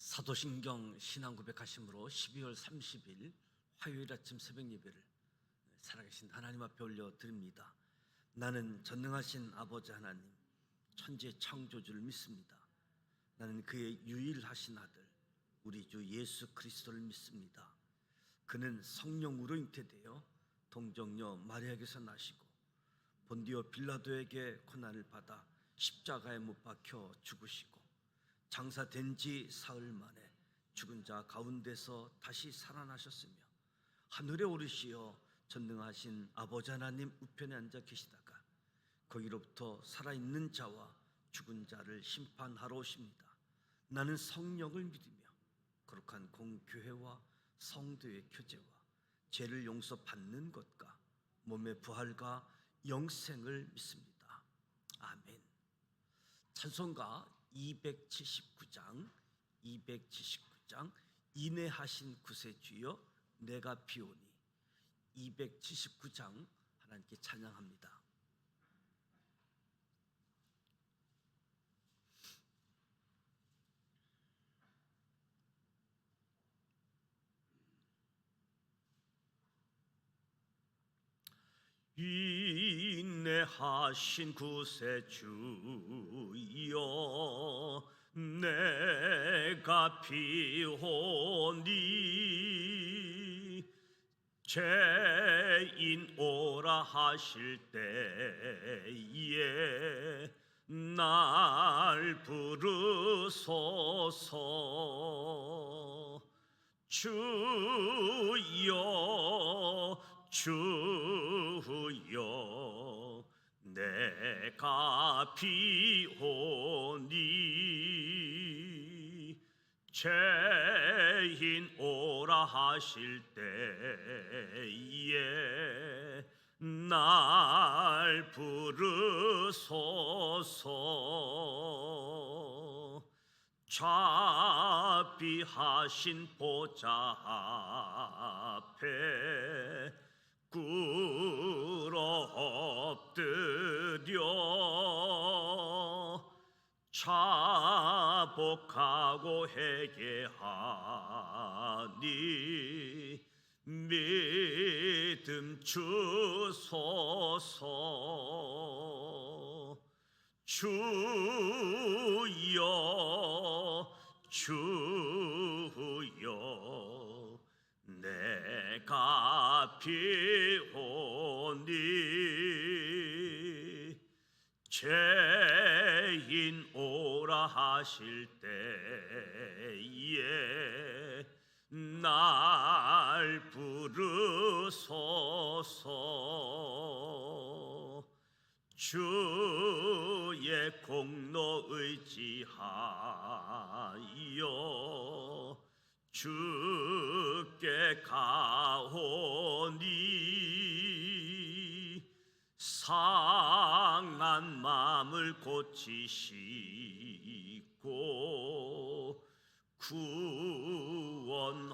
사도신경 신앙 고백하심으로 12월 30일 화요일 아침 새벽 예배를 살아계신 하나님 앞에 올려드립니다. 나는 전능하신 아버지 하나님, 천지의 창조주를 믿습니다. 나는 그의 유일하신 아들 우리 주 예수 그리스도를 믿습니다. 그는 성령으로 잉태되어 동정녀 마리아에게서 나시고 본디오 빌라도에게 고난을 받아 십자가에 못 박혀 죽으시고 장사된 지 사흘 만에 죽은 자 가운데서 다시 살아나셨으며 하늘에 오르시어 전능하신 아버지 하나님 우편에 앉아 계시다가 거기로부터 살아있는 자와 죽은 자를 심판하러 오십니다. 나는 성령을 믿으며 거룩한 공교회와 성도의 교제와 죄를 용서받는 것과 몸의 부활과 영생을 믿습니다. 아멘. 찬송가 279장 인내하신 구세주여 내가 비오니 279장 하나님께 찬양합니다. 인내하신 구세주여 내가 비오니 죄인 오라 하실 때에 날 부르소서. 주여 주여 내가 비오니 죄인 오라 하실 때에 날 부르소서. 자비하신 보좌 앞에 꿇어 엎드려 자복하고 회개하니 믿음 주소서. 주여 주여 내가 비오니 죄인 오라 하실 때에 날 부르소서. 주의 공로 의지하여 주께 가오니 상한 마음을 고치시고 구원하소서.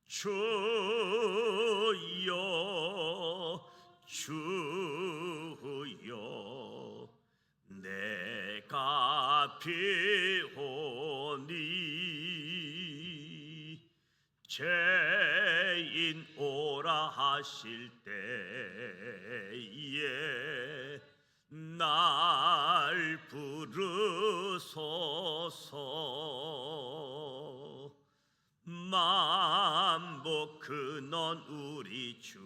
주여 주여 내가 비오니 죄인 오라 하실 때에 날 부르소서. 만복 근원 우리 주여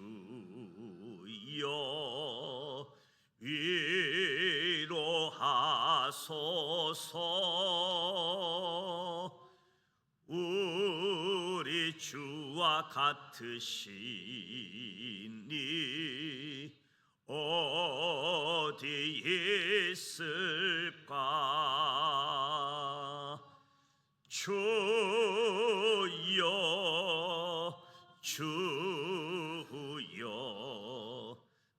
위로하소서. 우리 주와 같으시니 어디 있을까. 주여 주여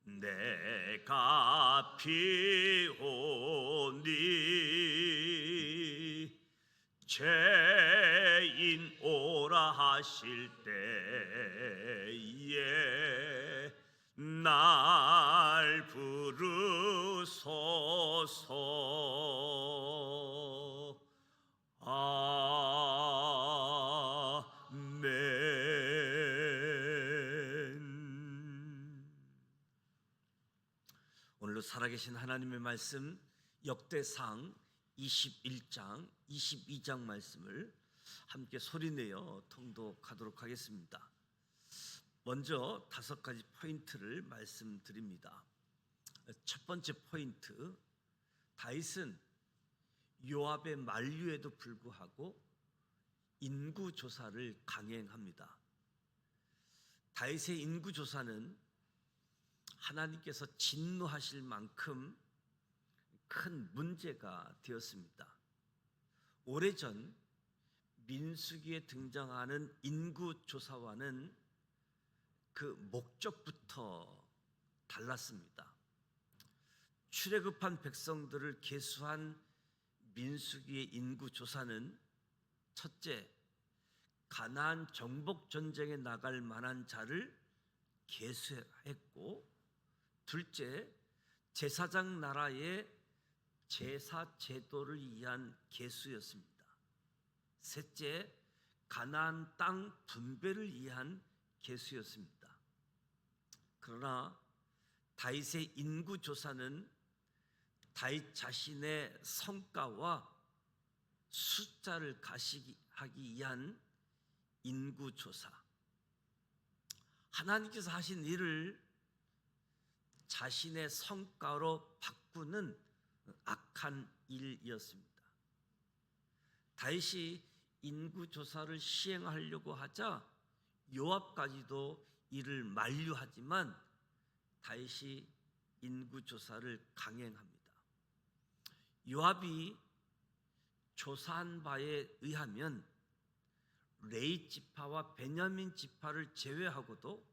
내가 비오니 죄인 오라 하실 때에 날 부르소서. 오늘도 살아계신 하나님의 말씀 역대상 21장, 22장 말씀을 함께 소리내어 통독하도록 하겠습니다. 먼저 5가지 포인트를 말씀드립니다. 첫 번째 포인트, 다윗은 요압의 만류에도 불구하고 인구조사를 강행합니다. 다윗의 인구조사는 하나님께서 진노하실 만큼 큰 문제가 되었습니다. 오래전 민수기에 등장하는 인구조사와는 그 목적부터 달랐습니다. 출애굽한 백성들을 계수한 민수기의 인구조사는 첫째, 가나안 정복 전쟁에 나갈 만한 자를 계수했고, 둘째, 제사장 나라의 제사 제도를 위한 계수였습니다. 셋째, 가나안 땅 분배를 위한 계수였습니다. 그러나 다윗의 인구 조사는 다윗 자신의 성과와 숫자를 가시하기 위한 인구 조사, 하나님께서 하신 일을 자신의 성과로 바꾸는 악한 일이었습니다. 다윗이 인구조사를 시행하려고 하자 요압까지도 이를 만류하지만 다윗이 인구조사를 강행합니다. 요압이 조사한 바에 의하면 레위 지파와 베냐민 지파를 제외하고도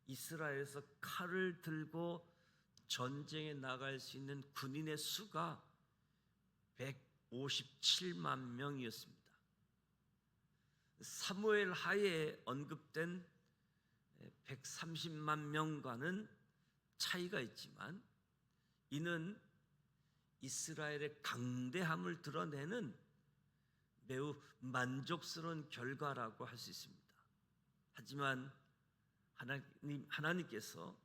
이스라엘에서 칼을 들고 전쟁에 나갈 수 있는 군인의 수가 157만 명이었습니다. 사무엘 하에 언급된 130만 명과는 차이가 있지만 이는 이스라엘의 강대함을 드러내는 매우 만족스러운 결과라고 할 수 있습니다. 하지만 하나님께서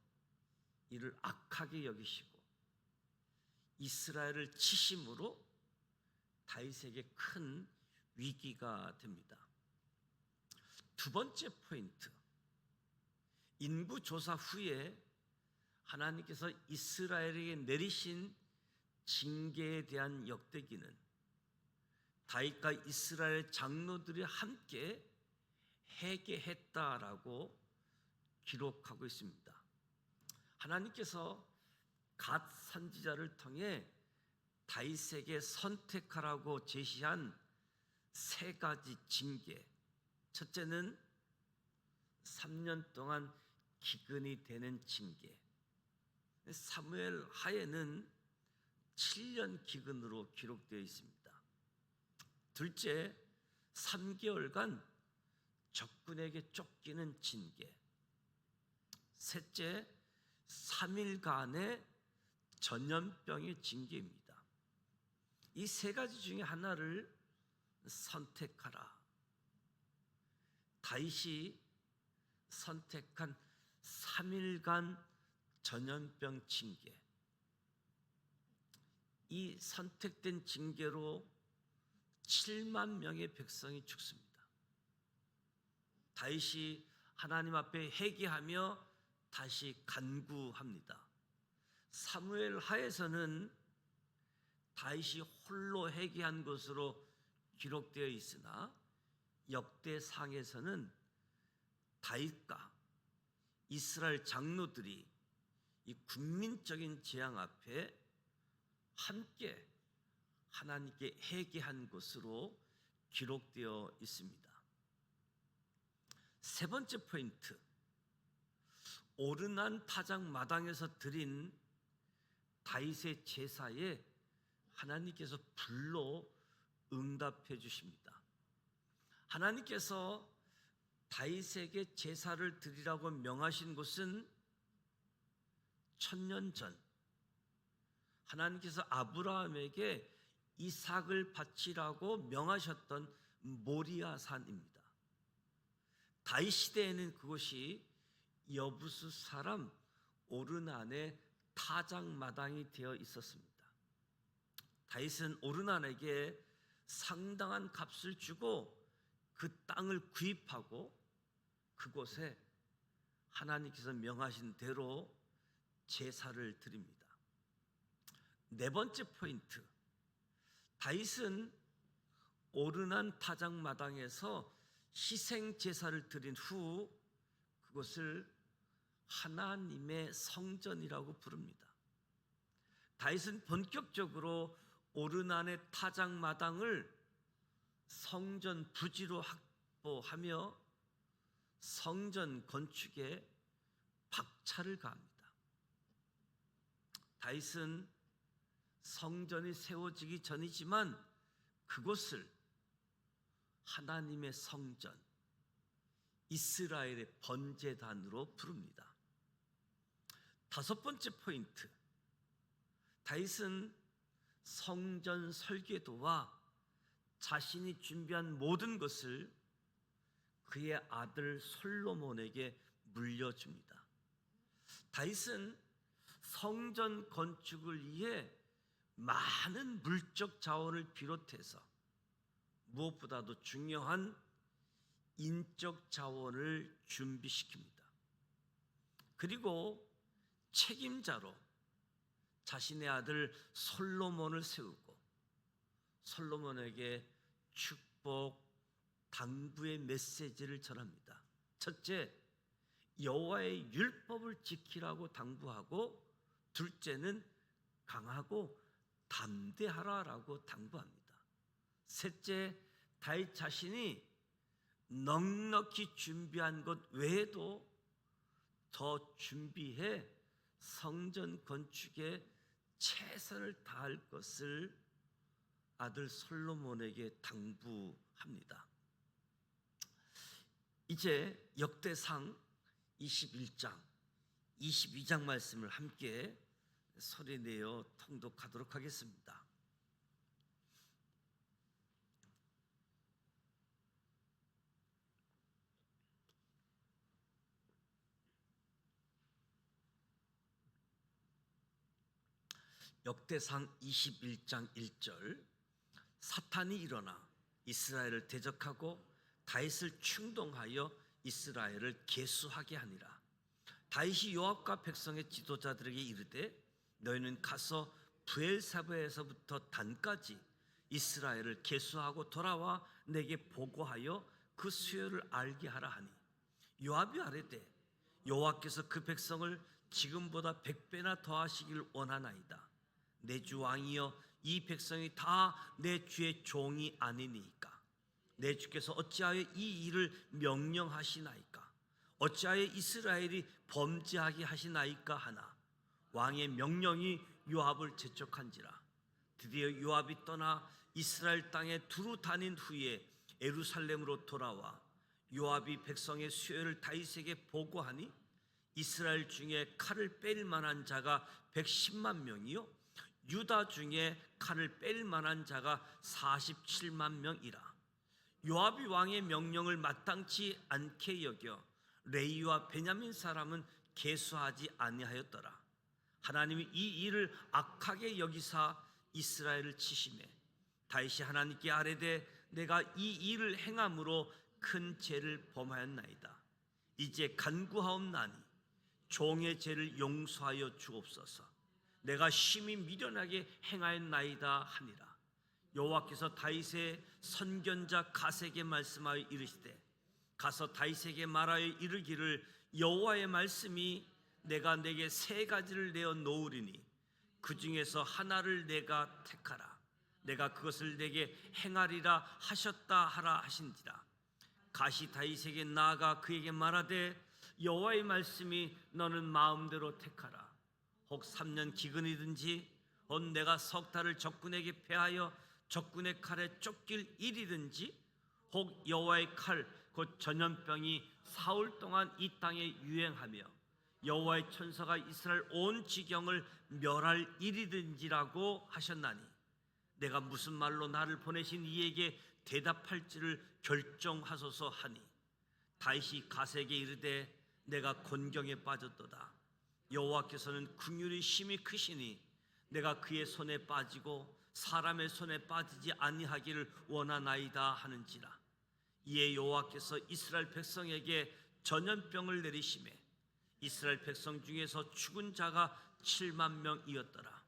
이를 악하게 여기시고 이스라엘을 치심으로 다윗에게 큰 위기가 됩니다. 두 번째 포인트, 인구조사 후에 하나님께서 이스라엘에게 내리신 징계에 대한 역대기는 다윗과 이스라엘 장로들이 함께 회개했다라고 기록하고 있습니다. 하나님께서 갓 선지자를 통해 다윗에게 선택하라고 제시한 3가지 징계. 첫째는 3년 동안 기근이 되는 징계. 사무엘 하에는 7년 기근으로 기록되어 있습니다. 둘째, 3개월간 적군에게 쫓기는 징계. 셋째, 3일간의 전염병의 징계입니다. 이 3가지 중에 하나를 선택하라. 다윗이 선택한 3일간 전염병 징계. 이 선택된 징계로 7만 명의 백성이 죽습니다. 다윗이 하나님 앞에 회개하며 다시 간구합니다. 사무엘 하에서는 다윗이 홀로 회개한 것으로 기록되어 있으나 역대상에서는 다윗과 이스라엘 장로들이 이 국민적인 재앙 앞에 함께 하나님께 회개한 것으로 기록되어 있습니다. 세 번째 포인트, 오르난 타작 마당에서 드린 다윗의 제사에 하나님께서 불로 응답해 주십니다. 하나님께서 다윗에게 제사를 드리라고 명하신 것은 1000년 전 하나님께서 아브라함에게 이삭을 바치라고 명하셨던 모리아산입니다. 다윗 시대에는 그것이 여부수 사람 오르난의 타작마당이 되어 있었습니다. 다윗은 오르난에게 상당한 값을 주고 그 땅을 구입하고 그곳에 하나님께서 명하신 대로 제사를 드립니다. 네 번째 포인트, 다윗은 오르난 타작마당에서 희생 제사를 드린 후 그것을 하나님의 성전이라고 부릅니다. 다윗은 본격적으로 오르난의 타작마당을 성전 부지로 확보하며 성전 건축에 박차를 가합니다. 다윗은 성전이 세워지기 전이지만 그곳을 하나님의 성전, 이스라엘의 번제단으로 부릅니다. 다섯 번째 포인트, 다윗은 성전 설계도와 자신이 준비한 모든 것을 그의 아들 솔로몬에게 물려줍니다. 다윗은 성전 건축을 위해 많은 물적 자원을 비롯해서 무엇보다도 중요한 인적 자원을 준비시킵니다. 그리고 책임자로 자신의 아들 솔로몬을 세우고 솔로몬에게 축복, 당부의 메시지를 전합니다. 첫째, 여호와의 율법을 지키라고 당부하고, 둘째는 강하고 담대하라라고 당부합니다. 셋째, 다윗 자신이 넉넉히 준비한 것 외에도 더 준비해 성전 건축에 최선을 다할 것을 아들 솔로몬에게 당부합니다. 이제 역대상 21장, 22장 말씀을 함께 소리내어 통독하도록 하겠습니다. 역대상 21장 1절, 사탄이 일어나 이스라엘을 대적하고 다윗을 충동하여 이스라엘을 계수하게 하니라. 다윗이 요압과 백성의 지도자들에게 이르되, 너희는 가서 브엘사바에서부터 단까지 이스라엘을 계수하고 돌아와 내게 보고하여 그 수요를 알게 하라 하니, 요압이 아뢰되, 여호와께서 그 백성을 지금보다 100배나 더하시기를 원하나이다. 내 주 왕이여, 이 백성이 다 내 주의 종이 아니니까 내 주께서 어찌하여 이 일을 명령하시나이까? 어찌하여 이스라엘이 범죄하게 하시나이까 하나, 왕의 명령이 요압을 재촉한지라. 드디어 요압이 떠나 이스라엘 땅에 두루 다닌 후에 예루살렘으로 돌아와 요압이 백성의 수요를 다윗에게 보고하니, 이스라엘 중에 칼을 뺄 만한 자가 110만 명이요 유다 중에 칼을 뺄 만한 자가 47만 명이라. 요압이 왕의 명령을 마땅치 않게 여겨 레위와 베냐민 사람은 계수하지 아니하였더라. 하나님이 이 일을 악하게 여기사 이스라엘을 치심해 다윗이 하나님께 아뢰되, 내가 이 일을 행함으로 큰 죄를 범하였나이다. 이제 간구하옵나니 종의 죄를 용서하여 주옵소서. 내가 심히 미련하게 행하였나이다 하니라. 여호와께서 다윗의 선견자 갓에게 말씀하여 이르시되, 가서 다윗에게 말하여 이르기를, 여호와의 말씀이 내가 내게 세 가지를 내어 놓으리니 그 중에서 하나를 내가 택하라. 내가 그것을 내게 행하리라 하셨다 하라 하신지라. 갓이 다윗에게 나아가 그에게 말하되, 여호와의 말씀이 너는 마음대로 택하라. 혹 3년 기근이든지 혹 내가 석 달을 적군에게 패하여 적군의 칼에 쫓길 일이든지 혹 여호와의 칼 곧 전염병이 사흘 동안 이 땅에 유행하며 여호와의 천사가 이스라엘 온 지경을 멸할 일이든지라고 하셨나니, 내가 무슨 말로 나를 보내신 이에게 대답할지를 결정하소서 하니, 다윗이 갓에게 이르되, 내가 곤경에 빠졌도다. 여호와께서는 긍휼이 심히 크시니 내가 그의 손에 빠지고 사람의 손에 빠지지 아니하기를 원하나이다 하는지라. 이에 여호와께서 이스라엘 백성에게 전염병을 내리시매 이스라엘 백성 중에서 죽은 자가 7만 명이었더라.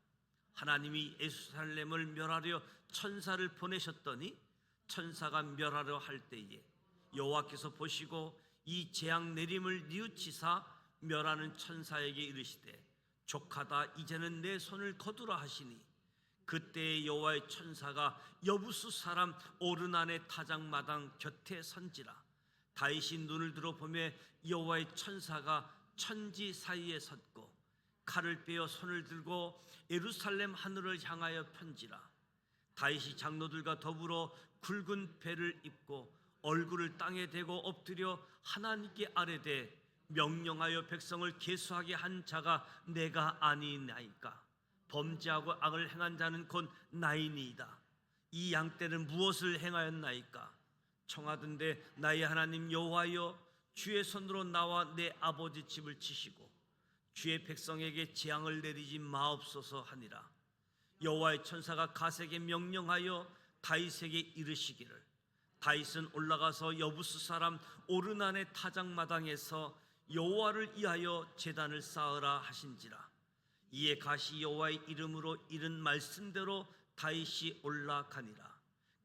하나님이 예루살렘을 멸하려 천사를 보내셨더니 천사가 멸하려 할 때에 여호와께서 보시고 이 재앙 내림을 뉘우치사 멸하는 천사에게 이르시되 족하다 이제는 내 손을 거두라 하시니 그때에 여호와의 천사가 여부수 사람 오르난의 타작마당 곁에 선지라. 다윗이 눈을 들어 보매 여호와의 천사가 천지 사이에 섰고 칼을 빼어 손을 들고 예루살렘 하늘을 향하여 편지라. 다윗이 장로들과 더불어 굵은 배를 입고 얼굴을 땅에 대고 엎드려 하나님께 아뢰되 명령하여 백성을 계수하게 한 자가 내가 아니나이까. 범죄하고 악을 행한 자는 곧 나이니이다. 이 양떼는 무엇을 행하였나이까. 청하던대 나의 하나님 여호와여, 주의 손으로 나와 내 아버지 집을 치시고 주의 백성에게 재앙을 내리지 마옵소서 하니라. 여호와의 천사가 갓에게 명령하여 다윗에게 이르시기를 다윗은 올라가서 여부수 사람 오르난의 타작마당에서 여호와를 위하여 제단을 쌓으라 하신지라. 이에 갓이 여호와의 이름으로 이른 말씀대로 다윗이 올라가니라.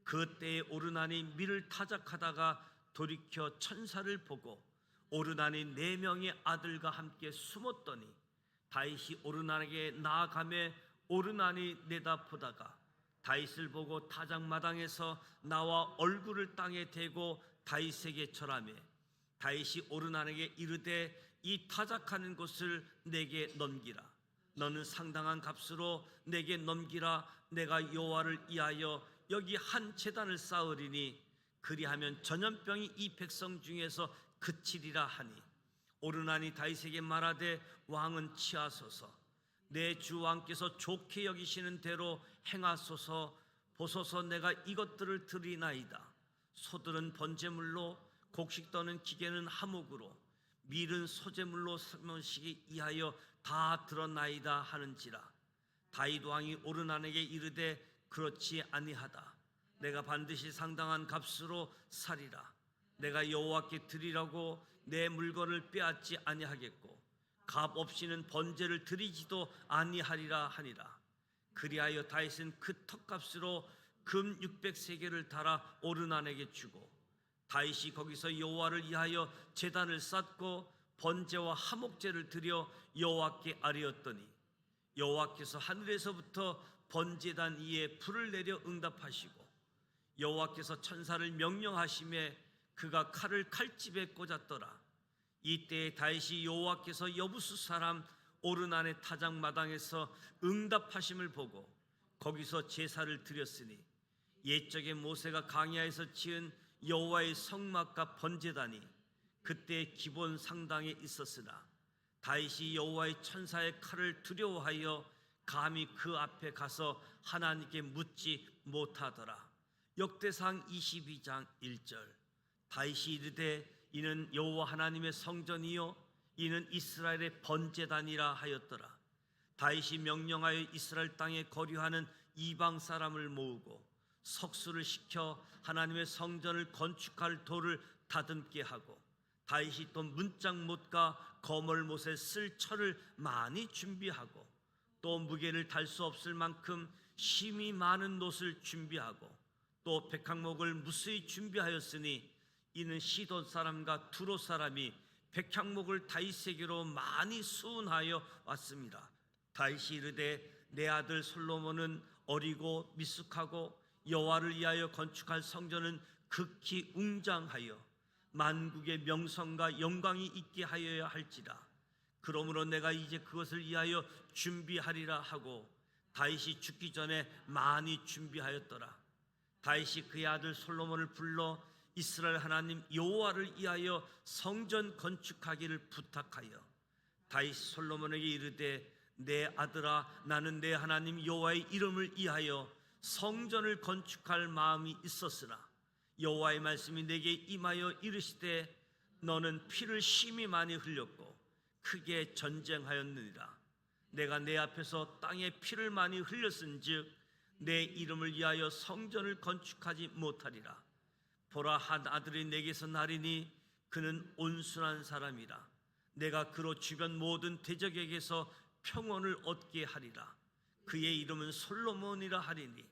그때에 오르난이 밀을 타작하다가 돌이켜 천사를 보고 오르난이 4명의 아들과 함께 숨었더니 다윗이 오르난에게 나아가매 오르난이 내다보다가 다윗을 보고 타작마당에서 나와 얼굴을 땅에 대고 다윗에게 절하매 다윗이 오르난에게 이르되 이 타작하는 곳을 내게 넘기라. 너는 상당한 값으로 내게 넘기라. 내가 여호와를 위하여 여기 한 제단을 쌓으리니 그리하면 전염병이 이 백성 중에서 그치리라 하니 오르난이 다윗에게 말하되 왕은 취하소서. 내 주 왕께서 좋게 여기시는 대로 행하소서. 보소서 내가 이것들을 드리나이다. 소들은 번제물로 곡식 떠는 기계는 하목으로 밀은 소제물로 삼으시기 위하여 다 드러나이다 하는지라. 다윗 왕이 오르난에게 이르되 그렇지 아니하다. 내가 반드시 상당한 값으로 사리라. 내가 여호와께 드리라고 내 물건을 빼앗지 아니하겠고 값 없이는 번제를 드리지도 아니하리라 하니라. 그리하여 다윗은 그 턱값으로 금 600세겔을 달아 오르난에게 주고 다윗이 거기서 여호와를 위하여 제단을 쌓고 번제와 화목제를 드려 여호와께 아뢰었더니 여호와께서 하늘에서부터 번제단 위에 불을 내려 응답하시고 여호와께서 천사를 명령하심에 그가 칼을 칼집에 꽂았더라. 이때에 다윗이 여호와께서 여부수 사람 오르난의 타작마당에서 응답하심을 보고 거기서 제사를 드렸으니 옛적에 모세가 광야에서 지은 여호와의 성막과 번제단이 그때 기본 상당에 있었으나 다윗이 여호와의 천사의 칼을 두려워하여 감히 그 앞에 가서 하나님께 묻지 못하더라. 역대상 22장 1절. 다윗이 이르되 이는 여호와 하나님의 성전이요 이는 이스라엘의 번제단이라 하였더라. 다윗이 명령하여 이스라엘 땅에 거류하는 이방 사람을 모으고 석수를 시켜 하나님의 성전을 건축할 돌을 다듬게 하고 다윗이 또 문짝못과 거멀못에 쓸 철을 많이 준비하고 또 무게를 달 수 없을 만큼 심이 많은 놋을 준비하고 또 백향목을 무수히 준비하였으니 이는 시돈 사람과 두로 사람이 백향목을 다윗에게로 많이 수운하여 왔습니다. 다윗이 이르되 내 아들 솔로몬은 어리고 미숙하고 여호와를 위하여 건축할 성전은 극히 웅장하여 만국의 명성과 영광이 있게 하여야 할지라. 그러므로 내가 이제 그것을 위하여 준비하리라 하고 다윗이 죽기 전에 많이 준비하였더라. 다윗이 그의 아들 솔로몬을 불러 이스라엘 하나님 여호와를 위하여 성전 건축하기를 부탁하여 다윗 솔로몬에게 이르되 내 아들아 나는 내 하나님 여호와의 이름을 위하여 성전을 건축할 마음이 있었으나 여호와의 말씀이 내게 임하여 이르시되 너는 피를 심히 많이 흘렸고 크게 전쟁하였느니라. 내가 내 앞에서 땅에 피를 많이 흘렸은즉 내 이름을 위하여 성전을 건축하지 못하리라. 보라, 한 아들이 내게서 나리니 그는 온순한 사람이라. 내가 그로 주변 모든 대적에게서 평온을 얻게 하리라. 그의 이름은 솔로몬이라 하리니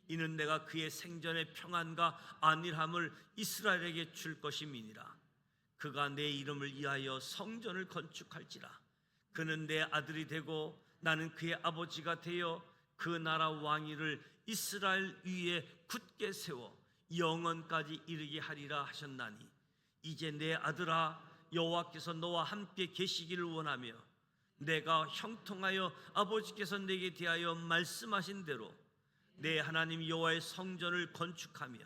이는 내가 그의 생전의 평안과 안일함을 이스라엘에게 줄 것임이니라. 그가 내 이름을 위하여 성전을 건축할지라. 그는 내 아들이 되고 나는 그의 아버지가 되어 그 나라 왕위를 이스라엘 위에 굳게 세워 영원까지 이르게 하리라 하셨나니 이제 내 아들아, 여호와께서 너와 함께 계시기를 원하며 내가 형통하여 아버지께서 내게 대하여 말씀하신 대로 내 하나님 여호와의 성전을 건축하며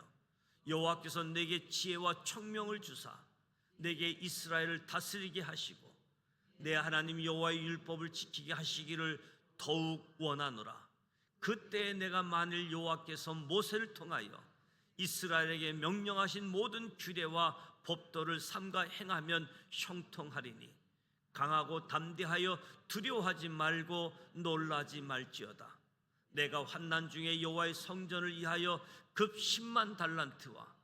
여호와께서 내게 지혜와 총명을 주사 내게 이스라엘을 다스리게 하시고 내 하나님 여호와의 율법을 지키게 하시기를 더욱 원하노라. 그때 내가 만일 여호와께서 모세를 통하여 이스라엘에게 명령하신 모든 규례와 법도를 삼가 행하면 형통하리니 강하고 담대하여 두려워하지 말고 놀라지 말지어다. 내가 환난 중에 여호와의 성전을 위하여 급 10만 달란트와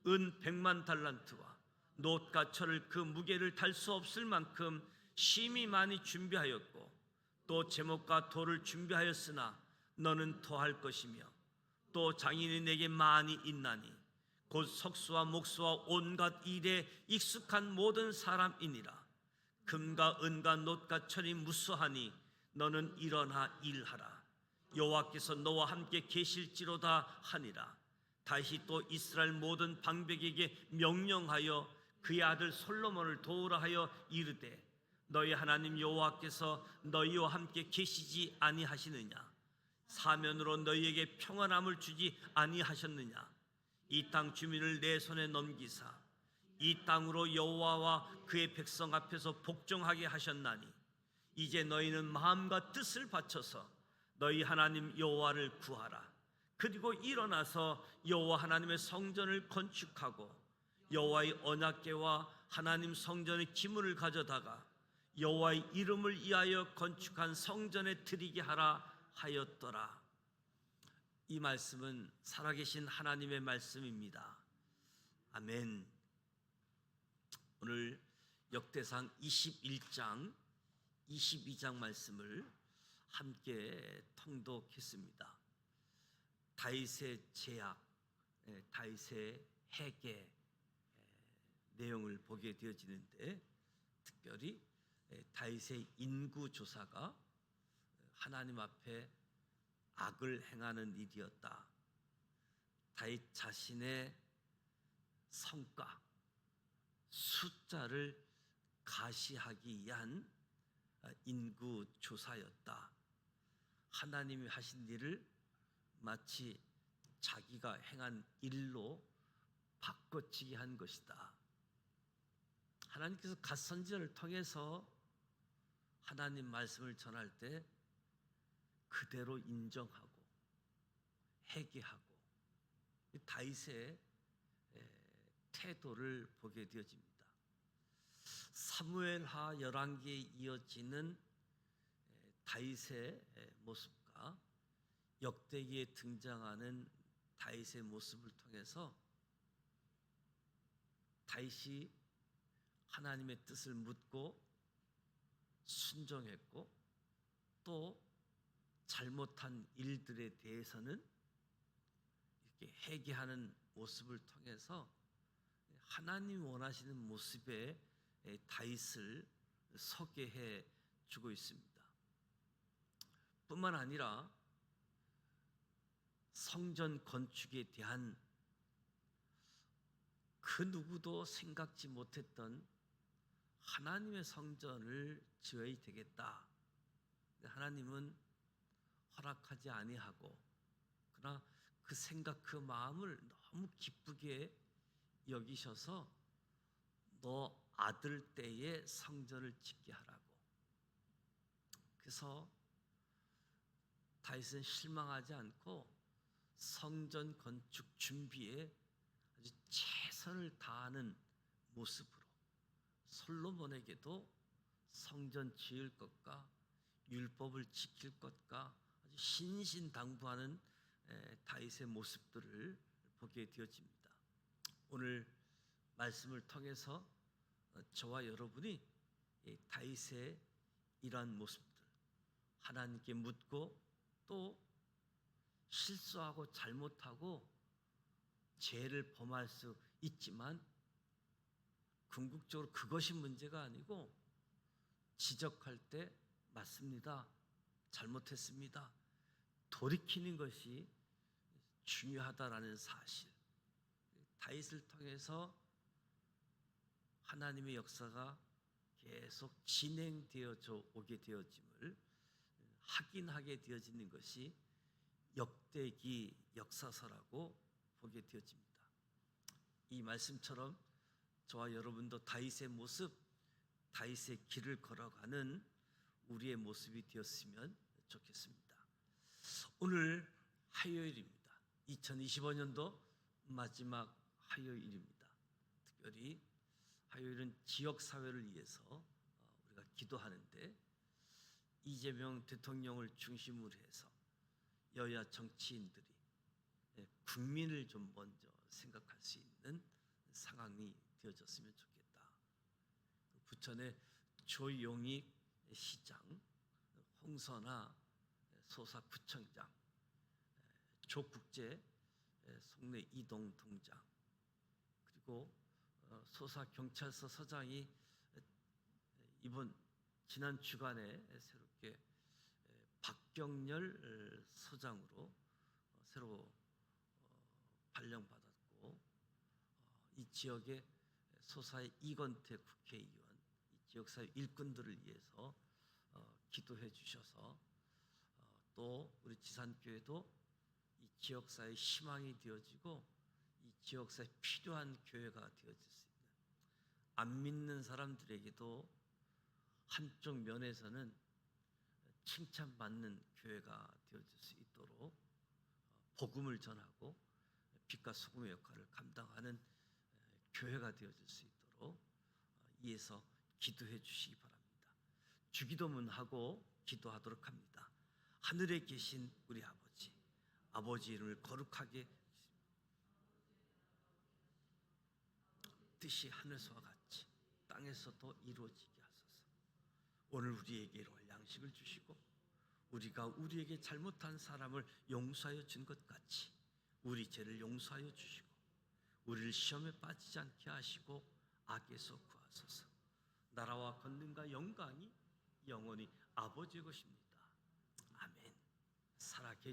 은 100만 달란트와 놋과 철을 그 무게를 달 수 없을 만큼 심히 많이 준비하였고 또 제목과 돌을 준비하였으나 너는 더할 것이며 또 장인이 내게 많이 있나니 곧 석수와 목수와 온갖 일에 익숙한 모든 사람이니라. 금과 은과 놋과 철이 무수하니 너는 일어나 일하라. 여호와께서 너와 함께 계실지로다 하니라. 다시 또 이스라엘 모든 방백에게 명령하여 그의 아들 솔로몬을 도우라 하여 이르되 너희 하나님 여호와께서 너희와 함께 계시지 아니하시느냐? 사면으로 너희에게 평안함을 주지 아니하셨느냐? 이 땅 주민을 내 손에 넘기사 이 땅으로 여호와와 그의 백성 앞에서 복종하게 하셨나니 이제 너희는 마음과 뜻을 바쳐서 너희 하나님 여호와를 구하라. 그리고 일어나서 여호와 하나님의 성전을 건축하고 여호와의 언약궤와 하나님 성전의 기물을 가져다가 여호와의 이름을 위하여 건축한 성전에 드리게 하라 하였더라. 이 말씀은 살아계신 하나님의 말씀입니다. 아멘. 오늘 역대상 21장 22장 말씀을 함께 통독했습니다. 다윗의 제약, 다윗의 회개 내용을 보게 되어지는데 특별히 다윗의 인구조사가 하나님 앞에 악을 행하는 일이었다. 다윗 자신의 성과, 숫자를 가시하기 위한 인구조사였다. 하나님이 하신 일을 마치 자기가 행한 일로 바꿔치기 한 것이다. 하나님께서 갓선지자를 통해서 하나님 말씀을 전할 때 그대로 인정하고 회개하고 다윗의 태도를 보게 되어집니다. 사무엘하 열왕기에 이어지는 다윗의 모습과 역대기에 등장하는 다윗의 모습을 통해서 다윗이 하나님의 뜻을 묻고 순종했고 또 잘못한 일들에 대해서는 이렇게 회개하는 모습을 통해서 하나님이 원하시는 모습의 다윗을 소개해 주고 있습니다. 뿐만 아니라 성전 건축에 대한 그 누구도 생각지 못했던 하나님의 성전을 지어야 되겠다. 하나님은 허락하지 아니하고 그러나 그 생각 그 마음을 너무 기쁘게 여기셔서 너 아들 때에 성전을 짓게 하라고. 그래서 다윗은 실망하지 않고 성전 건축 준비에 아주 최선을 다하는 모습으로 솔로몬에게도 성전 지을 것과 율법을 지킬 것과 아주 신신당부하는 다윗의 모습들을 보게 되어집니다. 오늘 말씀을 통해서 저와 여러분이 이 다윗의 이러한 모습들, 하나님께 묻고 또 실수하고 잘못하고 죄를 범할 수 있지만 궁극적으로 그것이 문제가 아니고 지적할 때 맞습니다, 잘못했습니다, 돌이키는 것이 중요하다라는 사실, 다윗을 통해서 하나님의 역사가 계속 진행되어져 오게 되어짐을 확인하게 되어지는 것이 역대기 역사서라고 보게 되어집니다. 이 말씀처럼 저와 여러분도 다윗의 모습, 다윗의 길을 걸어가는 우리의 모습이 되었으면 좋겠습니다. 오늘 화요일입니다. 2025년도 마지막 화요일입니다. 특별히 화요일은 지역사회를 위해서 우리가 기도하는데, 이재명 대통령을 중심으로 해서 여야 정치인들이 국민을 좀 먼저 생각할 수 있는 상황이 되어졌으면 좋겠다. 부천의 조용익 시장, 홍선아 소사구청장, 조국재 송내 이동 동장, 그리고 소사경찰서 서장이 지난 주간에 새롭게 박경렬 서장으로 새로 발령받았고, 이 지역의 소사의 이건태 국회의원, 이 지역사회 일꾼들을 위해서 기도해 주셔서 또 우리 지산교회도 이 지역사회 희망이 되어지고 이 지역사회 필요한 교회가 되어질 수 있는, 안 믿는 사람들에게도 한쪽 면에서는 칭찬받는 교회가 되어질 수 있도록 복음을 전하고 빛과 소금의 역할을 감당하는 교회가 되어질 수 있도록 이에서 기도해 주시기 바랍니다. 주기도문하고 기도하도록 합니다. 하늘에 계신 우리 아버지, 아버지 이름을 거룩하게, 뜻이 하늘서와 같이 땅에서도 이루어지게 하소서. 오늘 우리에게 이룰 양식을 주시고, 우리가 우리에게 잘못한 사람을 용서하여 준 것 같이 우리 죄를 용서하여 주시고, 우리를 시험에 빠지지 않게 하시고 악에서 구하소서. 나라와 권능과 영광이 영원히 아버지의 것입니다. 아멘. 살아계신